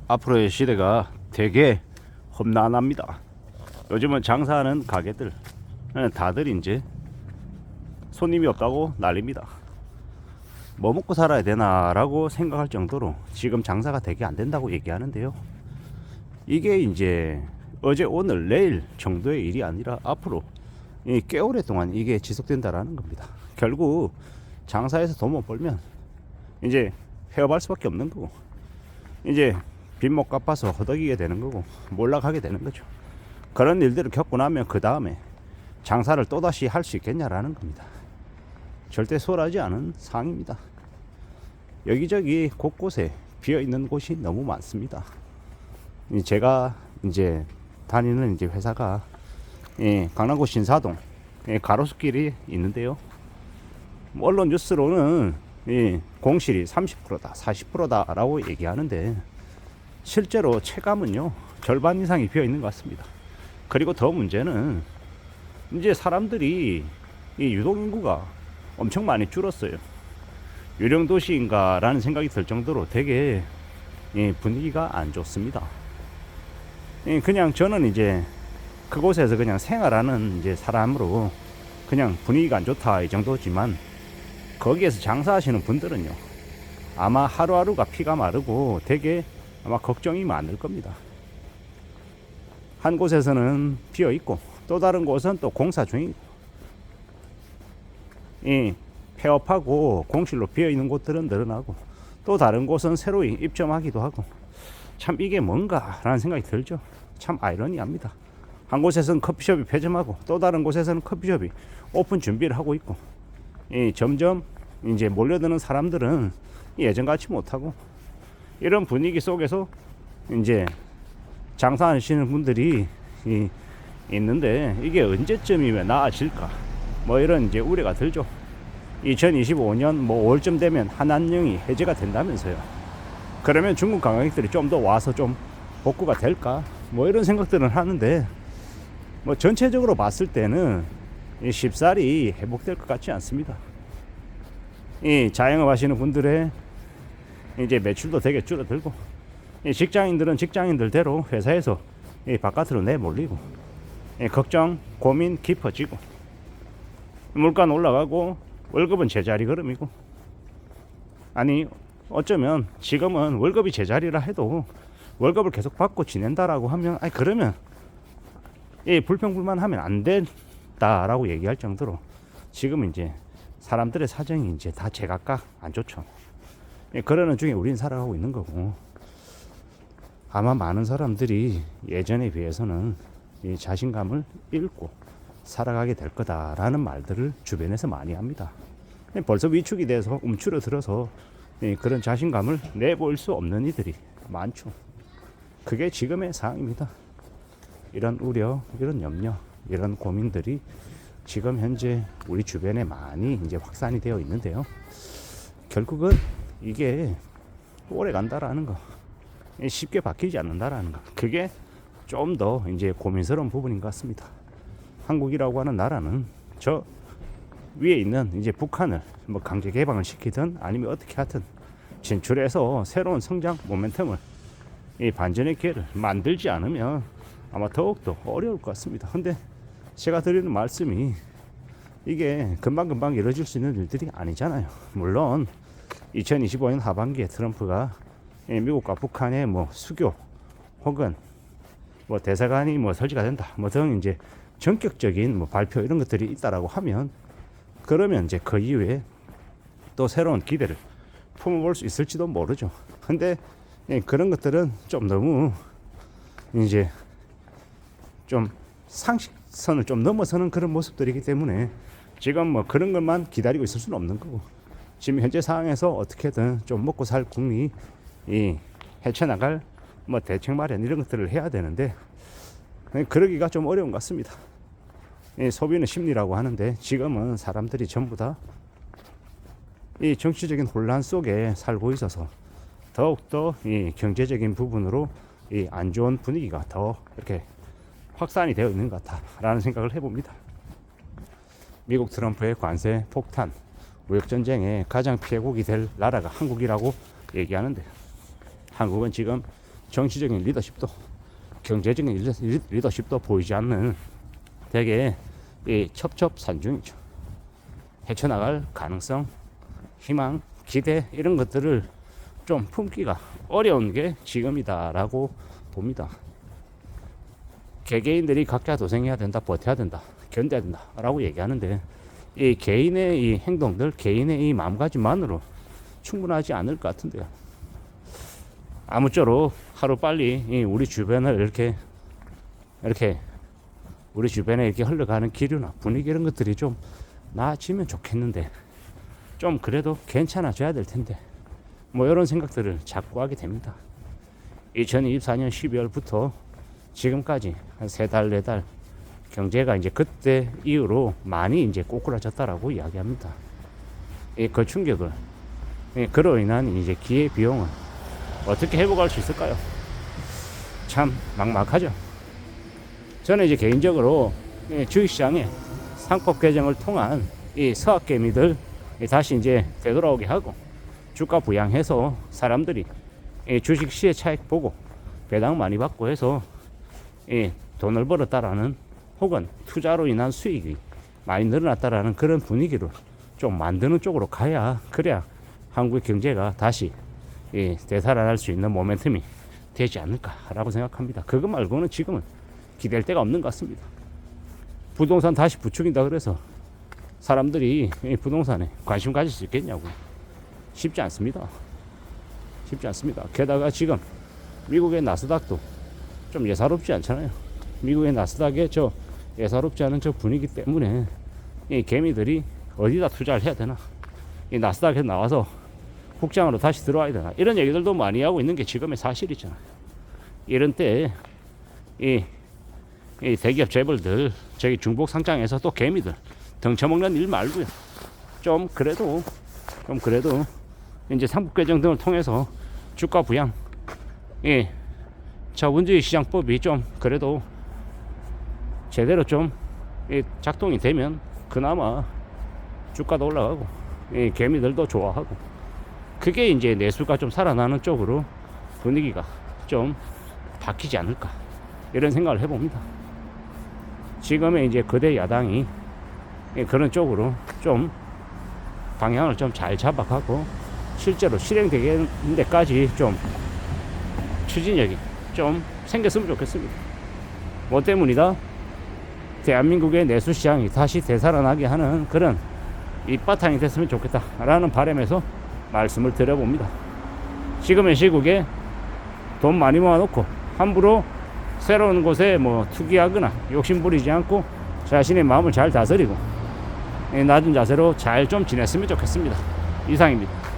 앞으로의 시대가 되게 험난합니다. 요즘은 장사하는 가게들 다들 이제 손님이 없다고 난립니다. 뭐 먹고 살아야 되나 라고 생각할 정도로 지금 장사가 되게 안 된다고 얘기하는데요. 이게 이제 어제 오늘 내일 정도의 일이 아니라 앞으로 꽤 오랫동안 이게 지속된다라는 겁니다. 결국 장사에서 돈 못 벌면 이제 폐업할 수밖에 없는 거고, 이제 빚 못 갚아서 허덕이게 되는 거고 몰락하게 되는 거죠. 그런 일들을 겪고 나면 그 다음에 장사를 또다시 할 수 있겠냐라는 겁니다. 절대 수월하지 않은 상황입니다. 여기저기 곳곳에 비어있는 곳이 너무 많습니다. 제가 이제 다니는 이제 회사가 강남구 신사동 가로수길이 있는데요. 언론 뉴스로는 공실이 30%다 40%다 라고 얘기하는데 실제로 체감은요 절반 이상이 비어있는 것 같습니다. 그리고 더 문제는 이제 사람들이 유동인구가 엄청 많이 줄었어요. 유령도시인가 라는 생각이 들 정도로 되게 분위기가 안 좋습니다. 그냥 저는 이제 그곳에서 그냥 생활하는 이제 사람으로 그냥 분위기가 안 좋다 이 정도지만, 거기에서 장사하시는 분들은요 아마 하루하루가 피가 마르고 되게 아마 걱정이 많을 겁니다. 한 곳에서는 비어 있고 또 다른 곳은 또 공사 중이고, 폐업하고 공실로 비어 있는 곳들은 늘어나고 또 다른 곳은 새로 입점하기도 하고, 참 이게 뭔가라는 생각이 들죠. 참 아이러니합니다. 한 곳에서는 커피숍이 폐점하고 또 다른 곳에서는 커피숍이 오픈 준비를 하고 있고, 점점 이제 몰려드는 사람들은 예전같이 못하고, 이런 분위기 속에서 이제 장사하시는 분들이 있는데 이게 언제쯤이면 나아질까 뭐 이런 이제 우려가 들죠. 2025년 뭐 5월쯤 되면 한한령이 해제가 된다면서요. 그러면 중국 관광객들이 좀 더 와서 좀 복구가 될까 뭐 이런 생각들은 하는데, 뭐 전체적으로 봤을 때는 쉽사리 회복될 것 같지 않습니다. 자영업 하시는 분들의 이제 매출도 되게 줄어들고, 직장인들은 직장인들대로 회사에서 바깥으로 내몰리고, 걱정 고민 깊어지고, 물가는 올라가고 월급은 제자리 걸음이고, 아니 어쩌면 지금은 월급이 제자리라 해도 월급을 계속 받고 지낸다라고 하면 그러면 불평불만하면 안 된다라고 얘기할 정도로 지금 이제 사람들의 사정이 이제 다 제각각 안 좋죠. 그러는 중에 우린 살아가고 있는 거고, 아마 많은 사람들이 예전에 비해서는 이 자신감을 잃고 살아가게 될 거다라는 말들을 주변에서 많이 합니다. 벌써 위축이 돼서 움츠러들어서 그런 자신감을 내보일 수 없는 이들이 많죠. 그게 지금의 상황입니다. 이런 우려, 이런 염려, 이런 고민들이 지금 현재 우리 주변에 많이 이제 확산이 되어 있는데요. 결국은 이게 오래 간다라는 거, 쉽게 바뀌지 않는다라는 거, 그게 좀 더 이제 고민스러운 부분인 것 같습니다. 한국이라고 하는 나라는 저 위에 있는 이제 북한을 뭐 강제 개방을 시키든 아니면 어떻게 하든 진출해서 새로운 성장 모멘텀을, 이 반전의 기회를 만들지 않으면 아마 더욱더 어려울 것 같습니다. 근데 제가 드리는 말씀이 이게 금방금방 이루어질 수 있는 일들이 아니잖아요. 물론 2025년 하반기에 트럼프가 미국과 북한의 뭐 수교 혹은 뭐 대사관이 뭐 설치가 된다 뭐 등 이제 전격적인 뭐 발표 이런 것들이 있다라고 하면, 그러면 이제 그 이후에 또 새로운 기대를 품어볼 수 있을지도 모르죠. 근데 그런 것들은 좀 너무 이제 좀 상식선을 좀 넘어서는 그런 모습들이기 때문에 지금 뭐 그런 것만 기다리고 있을 수는 없는 거고, 지금 현재 상황에서 어떻게든 좀 먹고 살 국민이 헤쳐나갈 뭐 대책 마련 이런 것들을 해야 되는데 그러기가 좀 어려운 것 같습니다. 소비는 심리라고 하는데 지금은 사람들이 전부 다 이 정치적인 혼란 속에 살고 있어서 더욱더 이 경제적인 부분으로 이 안 좋은 분위기가 더 이렇게 확산이 되어 있는 것 같다라는 생각을 해봅니다. 미국 트럼프의 관세 폭탄, 무역전쟁의 가장 피해국이 될 나라가 한국이라고 얘기하는데, 한국은 지금 정치적인 리더십도 경제적인 리더십도 보이지 않는 되게 이 첩첩산중이죠. 헤쳐나갈 가능성, 희망, 기대 이런 것들을 좀 품기가 어려운 게 지금이다라고 봅니다. 개개인들이 각자 도생해야 된다, 버텨야 된다, 견뎌야 된다라고 얘기하는데 이 개인의 이 행동들, 개인의 이 마음가짐만으로 충분하지 않을 것 같은데요. 아무쪼록 하루 빨리 우리 주변을 이렇게 우리 주변에 이렇게 흘러가는 기류나 분위기 이런 것들이 좀 나아지면 좋겠는데 좀 그래도 괜찮아져야 될 텐데 뭐 이런 생각들을 자꾸 하게 됩니다. 2024년 12월부터 지금까지 한 3달, 4달 경제가 이제 그때 이후로 많이 이제 꼬꾸라졌다라고 이야기합니다. 그 충격을, 그로 인한 이제 기회 비용을 어떻게 회복할 수 있을까요? 참 막막하죠. 저는 이제 개인적으로 주식시장에 상법 개정을 통한 이 서학개미들 다시 이제 되돌아오게 하고 주가 부양해서 사람들이 주식 시의 차익 보고 배당 많이 받고 해서 돈을 벌었다라는 혹은 투자로 인한 수익이 많이 늘어났다라는 그런 분위기를 좀 만드는 쪽으로 가야 그래야 한국의 경제가 다시 되살아날 수 있는 모멘텀이 되지 않을까라고 생각합니다. 그거 말고는 지금은 기댈 데가 없는 것 같습니다. 부동산 다시 부추긴다 그래서 사람들이 부동산에 관심 가질 수 있겠냐고. 쉽지 않습니다. 쉽지 않습니다. 게다가 지금 미국의 나스닥도 좀 예사롭지 않잖아요. 미국의 나스닥의 저 예사롭지 않은 저 분위기 때문에 이 개미들이 어디다 투자를 해야 되나, 이 나스닥에서 나와서 국장으로 다시 들어와야 되나, 이런 얘기들도 많이 하고 있는 게 지금의 사실이잖아요. 이런 때에 이 대기업 재벌들 저기 중복 상장에서 또 개미들 덩쳐먹는 일 말고요. 좀 그래도 이제 상법 개정 등을 통해서 주가 부양, 자본주의 시장법이 좀 그래도 제대로 좀 작동이 되면 그나마 주가도 올라가고 개미들도 좋아하고 그게 이제 내수가 좀 살아나는 쪽으로 분위기가 좀 바뀌지 않을까 이런 생각을 해봅니다. 지금의 이제 거대 야당이 그런 쪽으로 좀 방향을 좀 잘 잡아가고 실제로 실행되는 데까지 좀 추진력이 좀 생겼으면 좋겠습니다. 뭐 때문이다? 대한민국의 내수시장이 다시 되살아나게 하는 그런 밑바탕이 됐으면 좋겠다라는 바람에서 말씀을 드려봅니다. 지금의 시국에 돈 많이 모아놓고 함부로 새로운 곳에 뭐 투기하거나 욕심부리지 않고 자신의 마음을 잘 다스리고 낮은 자세로 잘 좀 지냈으면 좋겠습니다. 이상입니다.